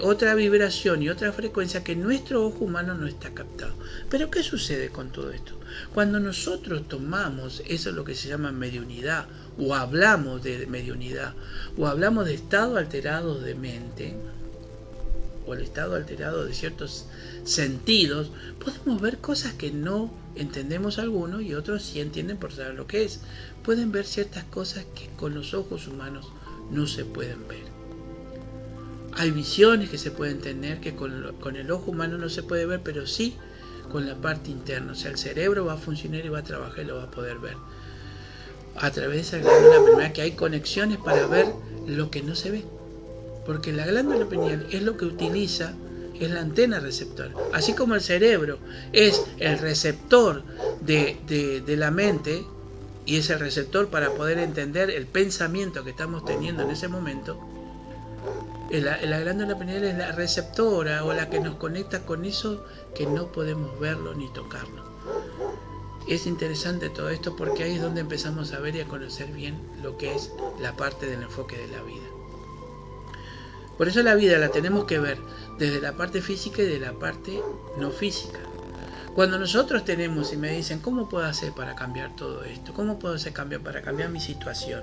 otra vibración y otra frecuencia que nuestro ojo humano no está captado. Pero ¿qué sucede con todo esto? Cuando nosotros tomamos, eso es lo que se llama mediunidad, o hablamos de mediunidad, o hablamos de estado alterado de mente, o el estado alterado de ciertos sentidos, podemos ver cosas que no entendemos algunos y otros sí entienden por saber lo que es. Pueden ver ciertas cosas que con los ojos humanos no se pueden ver. Hay visiones que se pueden tener que con el ojo humano no se puede ver, pero sí con la parte interna. O sea, el cerebro va a funcionar y va a trabajar y lo va a poder ver. A través de esa glándula pineal, que hay conexiones para ver lo que no se ve. Porque la glándula pineal es lo que utiliza, es la antena receptora. Así como el cerebro es el receptor de la mente, y es el receptor para poder entender el pensamiento que estamos teniendo en ese momento, la glándula pineal es la receptora, o la que nos conecta con eso que no podemos verlo ni tocarlo. Es interesante todo esto, porque ahí es donde empezamos a ver y a conocer bien lo que es la parte del enfoque de la vida. Por eso la vida la tenemos que ver desde la parte física y de la parte no física. Cuando nosotros tenemos y me dicen, ¿cómo puedo hacer para cambiar todo esto? ¿Cómo puedo hacer para cambiar mi situación?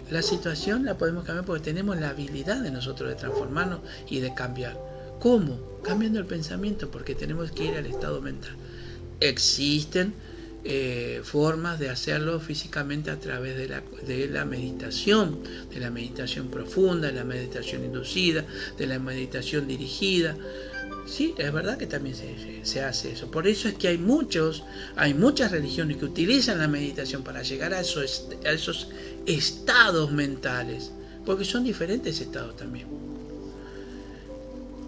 La situación la podemos cambiar porque tenemos la habilidad de nosotros de transformarnos y de cambiar. ¿Cómo? Cambiando el pensamiento, porque tenemos que ir al estado mental. Existen formas de hacerlo físicamente a través de la meditación profunda, de la meditación inducida, de la meditación dirigida. Sí, es verdad que también se hace eso. Por eso es que hay muchas religiones que utilizan la meditación para llegar a esos estados mentales, porque son diferentes estados también.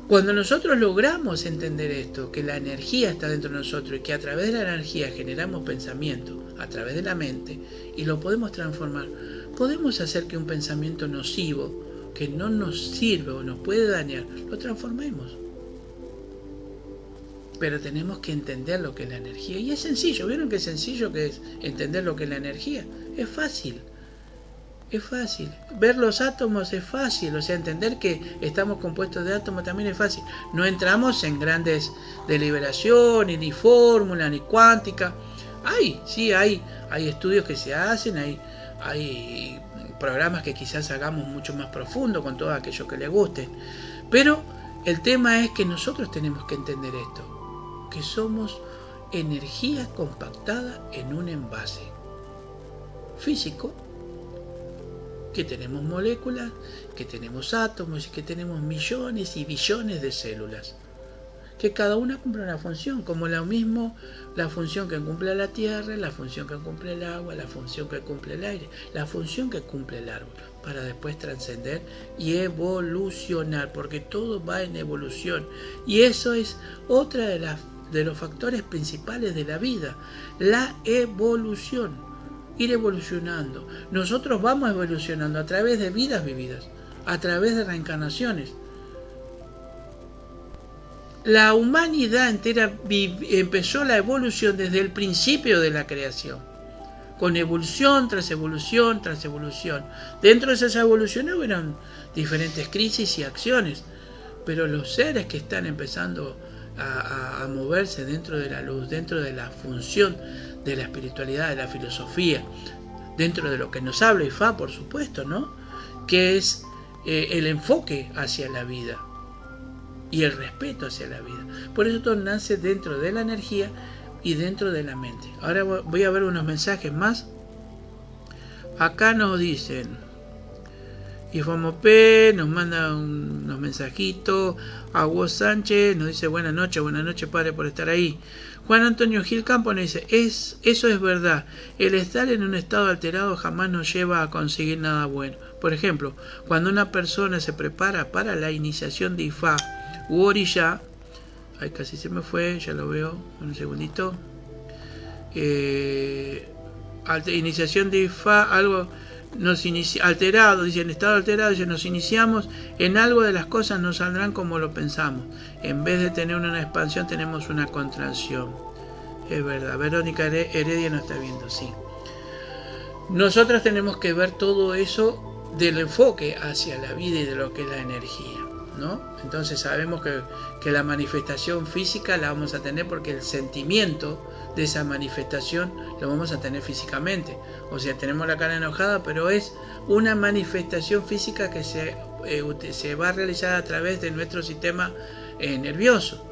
Cuando nosotros logramos entender esto, que la energía está dentro de nosotros y que a través de la energía generamos pensamiento, a través de la mente, y lo podemos transformar, podemos hacer que un pensamiento nocivo, que no nos sirve o nos puede dañar, lo transformemos. Pero tenemos que entender lo que es la energía. Y es sencillo, ¿vieron qué sencillo que es entender lo que es la energía? Es fácil. Es fácil. Ver los átomos es fácil. O sea, entender que estamos compuestos de átomos también es fácil. No entramos en grandes deliberaciones, ni fórmulas, ni cuántica. Hay estudios que se hacen, hay programas que quizás hagamos mucho más profundo con todo aquello que les guste. Pero el tema es que nosotros tenemos que entender esto, que somos energía compactada en un envase físico, que tenemos moléculas, que tenemos átomos y que tenemos millones y billones de células, que cada una cumple una función, como lo mismo la función que cumple la tierra, la función que cumple el agua, la función que cumple el aire, la función que cumple el árbol, para después trascender y evolucionar, porque todo va en evolución. Y eso es otra de los factores principales de la vida, la evolución. Ir evolucionando. Nosotros vamos evolucionando a través de vidas vividas, a través de reencarnaciones. La humanidad entera empezó la evolución desde el principio de la creación, con evolución tras evolución tras evolución. Dentro de esas evoluciones hubieron diferentes crisis y acciones, pero los seres que están empezando a moverse dentro de la luz, dentro de la función de la espiritualidad, de la filosofía, dentro de lo que nos habla Ifá, por supuesto, ¿no? Que es el enfoque hacia la vida y el respeto hacia la vida. Por eso todo nace dentro de la energía y dentro de la mente. Ahora voy a ver unos mensajes más. Acá nos dicen, Ifamopé nos manda unos mensajitos. Agua Sánchez nos dice buenas noches padre por estar ahí. Juan Antonio Gil Campo nos dice, eso es verdad, el estar en un estado alterado jamás nos lleva a conseguir nada bueno. Por ejemplo, cuando una persona se prepara para la iniciación de Ifá u Orishá, ay, casi se me fue, ya lo veo, un segundito, iniciación de Ifá, algo alterado, dice, en estado alterado, dice, nos iniciamos en algo, de las cosas no saldrán como lo pensamos, en vez de tener una expansión tenemos una contracción. Es verdad, Verónica Heredia nos está viendo, sí. Nosotros tenemos que ver todo eso del enfoque hacia la vida y de lo que es la energía, ¿no? Entonces sabemos que la manifestación física la vamos a tener porque el sentimiento de esa manifestación lo vamos a tener físicamente. O sea, tenemos la cara enojada, pero es una manifestación física que se va a realizar a través de nuestro sistema nervioso.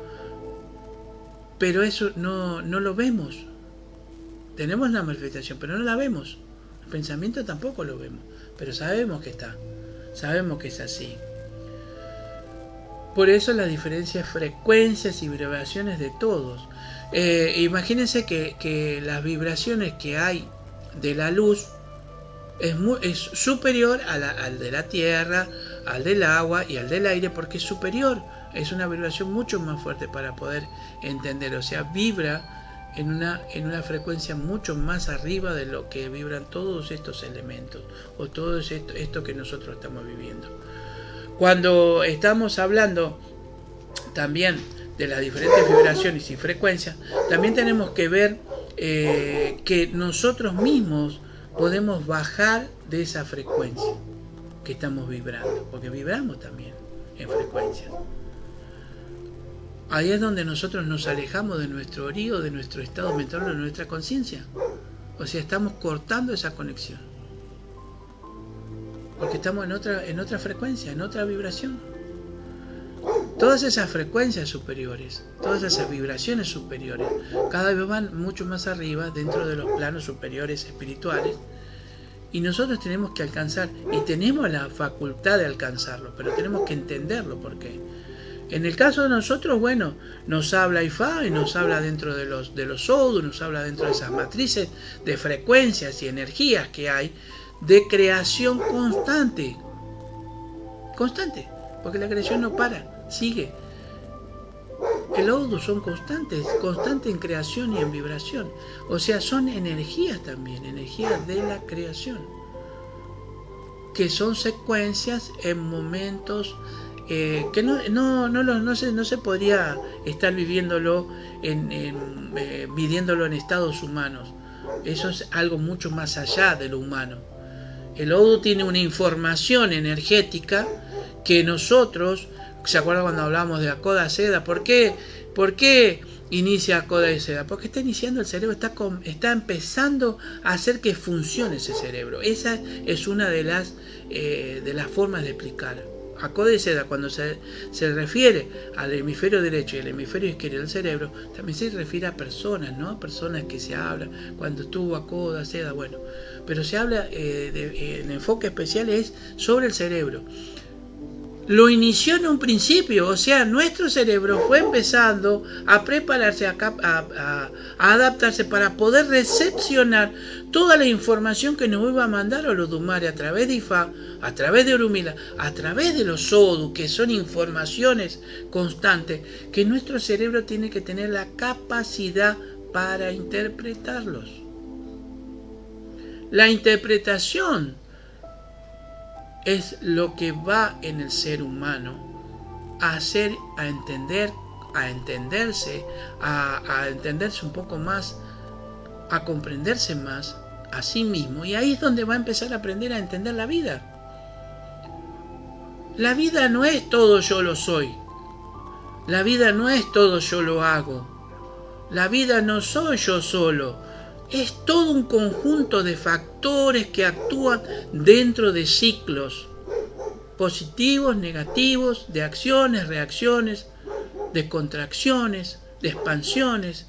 Pero eso no lo vemos. Tenemos la manifestación, pero no la vemos. El pensamiento tampoco lo vemos, pero sabemos que está. Sabemos que es así. Por eso las diferentes frecuencias y vibraciones de todos. Imagínense que las vibraciones que hay de la luz es superior al de la tierra, al del agua y al del aire, porque es superior. Es una vibración mucho más fuerte para poder entender. O sea, vibra en una frecuencia mucho más arriba de lo que vibran todos estos elementos o todo esto que nosotros estamos viviendo. Cuando estamos hablando también de las diferentes vibraciones y frecuencias, también tenemos que ver que nosotros mismos podemos bajar de esa frecuencia que estamos vibrando, porque vibramos también en frecuencia. Ahí es donde nosotros nos alejamos de nuestro orío, de nuestro estado mental, de nuestra conciencia. O sea, estamos cortando esa conexión, porque estamos en otra frecuencia, en otra vibración. Todas esas frecuencias superiores, todas esas vibraciones superiores, cada vez van mucho más arriba dentro de los planos superiores espirituales, y nosotros tenemos que alcanzar, y tenemos la facultad de alcanzarlo, pero tenemos que entenderlo. Porque en el caso de nosotros, bueno, nos habla Ifá y nos habla dentro de los Odu, nos habla dentro de esas matrices de frecuencias y energías que hay de creación constante. constante, porque la creación no para, sigue. El Odu son constantes en creación y en vibración. O sea, son energías también, energías de la creación, que son secuencias en momentos que no se podría estar viviéndolo midiéndolo en estados humanos. Eso es algo mucho más allá de lo humano. El Odu tiene una información energética que nosotros, ¿se acuerdan cuando hablamos de Akoda Seda? ¿Por qué inicia Akoda Seda? Porque está iniciando el cerebro, está empezando a hacer que funcione ese cerebro. Esa es una de las formas de explicar. Akoda Seda, cuando se refiere al hemisferio derecho y al hemisferio izquierdo del cerebro, también se refiere a personas, ¿no? Personas que se hablan. Cuando estuvo Akoda Seda, bueno. Pero se habla, el enfoque especial es sobre el cerebro. Lo inició en un principio, o sea, nuestro cerebro fue empezando a prepararse, a adaptarse para poder recepcionar toda la información que nos iba a mandar Olodumare a través de Ifá, a través de Orunmila, a través de los Odu, que son informaciones constantes, que nuestro cerebro tiene que tener la capacidad para interpretarlos. La interpretación es lo que va en el ser humano a hacer, a entenderse un poco más, a comprenderse más a sí mismo, y ahí es donde va a empezar a aprender a entender la vida. La vida no es todo yo lo soy, la vida no es todo yo lo hago, la vida no soy yo solo. Es todo un conjunto de factores que actúan dentro de ciclos positivos, negativos, de acciones, reacciones, de contracciones, de expansiones.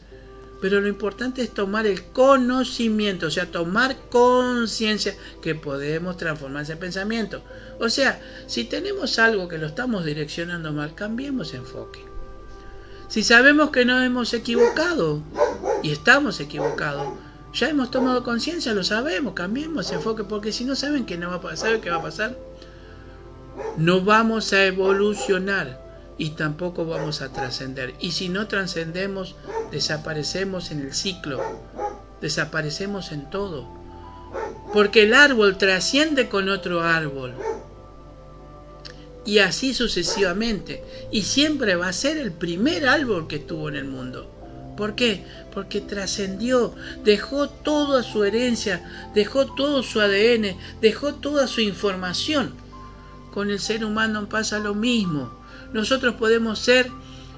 Pero lo importante es tomar el conocimiento, o sea, tomar conciencia que podemos transformar ese pensamiento. O sea, si tenemos algo que lo estamos direccionando mal, cambiemos enfoque. Si sabemos que nos hemos equivocado y estamos equivocados, ya hemos tomado conciencia, lo sabemos, cambiemos enfoque, porque si no saben qué va a pasar, no vamos a evolucionar y tampoco vamos a trascender. Y si no trascendemos, desaparecemos en el ciclo, desaparecemos en todo, porque el árbol trasciende con otro árbol y así sucesivamente, y siempre va a ser el primer árbol que tuvo en el mundo. ¿Por qué? Porque trascendió, dejó toda su herencia, dejó todo su ADN, dejó toda su información. Con el ser humano pasa lo mismo. Nosotros podemos ser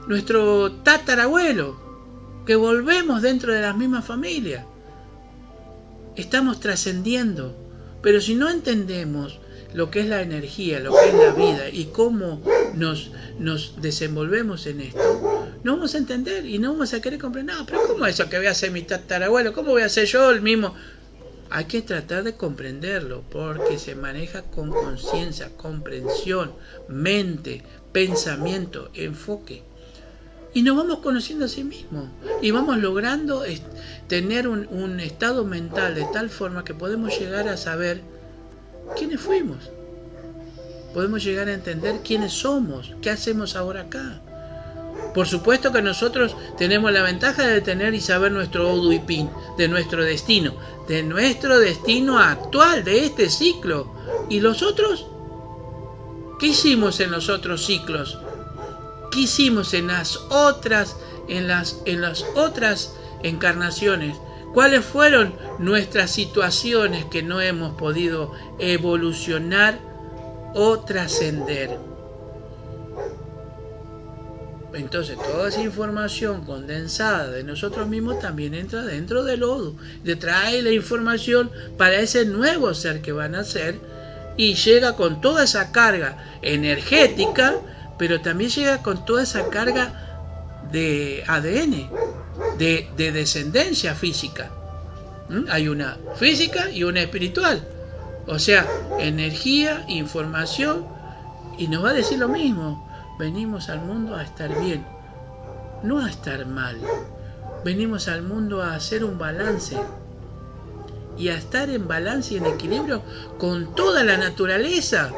nuestro tatarabuelo, que volvemos dentro de las mismas familias. Estamos trascendiendo, pero si no entendemos lo que es la energía, lo que es la vida y cómo nos desenvolvemos en esto, no vamos a entender y no vamos a querer comprender. No, pero ¿cómo es eso que voy a ser mi tatarabuelo? ¿Cómo voy a ser yo el mismo? Hay que tratar de comprenderlo, porque se maneja con conciencia, comprensión, mente, pensamiento, enfoque. Y nos vamos conociendo a sí mismos y vamos logrando tener un estado mental de tal forma que podemos llegar a saber quiénes fuimos. Podemos llegar a entender quiénes somos, qué hacemos ahora acá. Por supuesto que nosotros tenemos la ventaja de tener y saber nuestro Odu y Pin, de nuestro destino actual, de este ciclo. ¿Y los otros? ¿Qué hicimos en los otros ciclos? ¿Qué hicimos en las otras encarnaciones? ¿Cuáles fueron nuestras situaciones que no hemos podido evolucionar o trascender? Entonces toda esa información condensada de nosotros mismos también entra dentro del Odu. Le trae la información para ese nuevo ser que van a ser y llega con toda esa carga energética, pero también llega con toda esa carga de ADN, de descendencia física. Hay una física y una espiritual. O sea, energía, información, y nos va a decir lo mismo. Venimos al mundo a estar bien, no a estar mal. Venimos al mundo a hacer un balance y a estar en balance y en equilibrio con toda la naturaleza.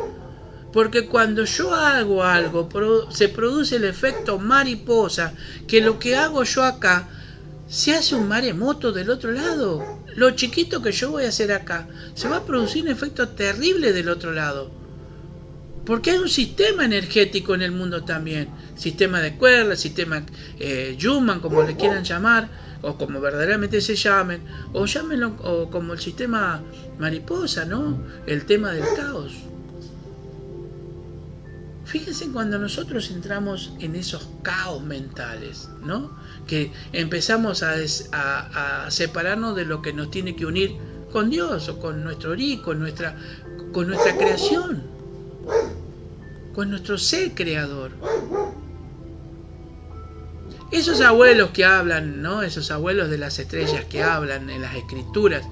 Porque cuando yo hago algo, se produce el efecto mariposa, que lo que hago yo acá, se hace un maremoto del otro lado. Lo chiquito que yo voy a hacer acá, se va a producir un efecto terrible del otro lado. Porque hay un sistema energético en el mundo también. Sistema de cuerdas, sistema Schumann, como le quieran llamar, o como verdaderamente se llamen, o llámenlo o como el sistema mariposa, ¿no? El tema del caos. Fíjense cuando nosotros entramos en esos caos mentales, ¿no? Que empezamos a separarnos de lo que nos tiene que unir con Dios o con nuestro origen, con nuestra creación, con nuestro ser creador. Esos abuelos que hablan, ¿no? Esos abuelos de las estrellas que hablan en las escrituras,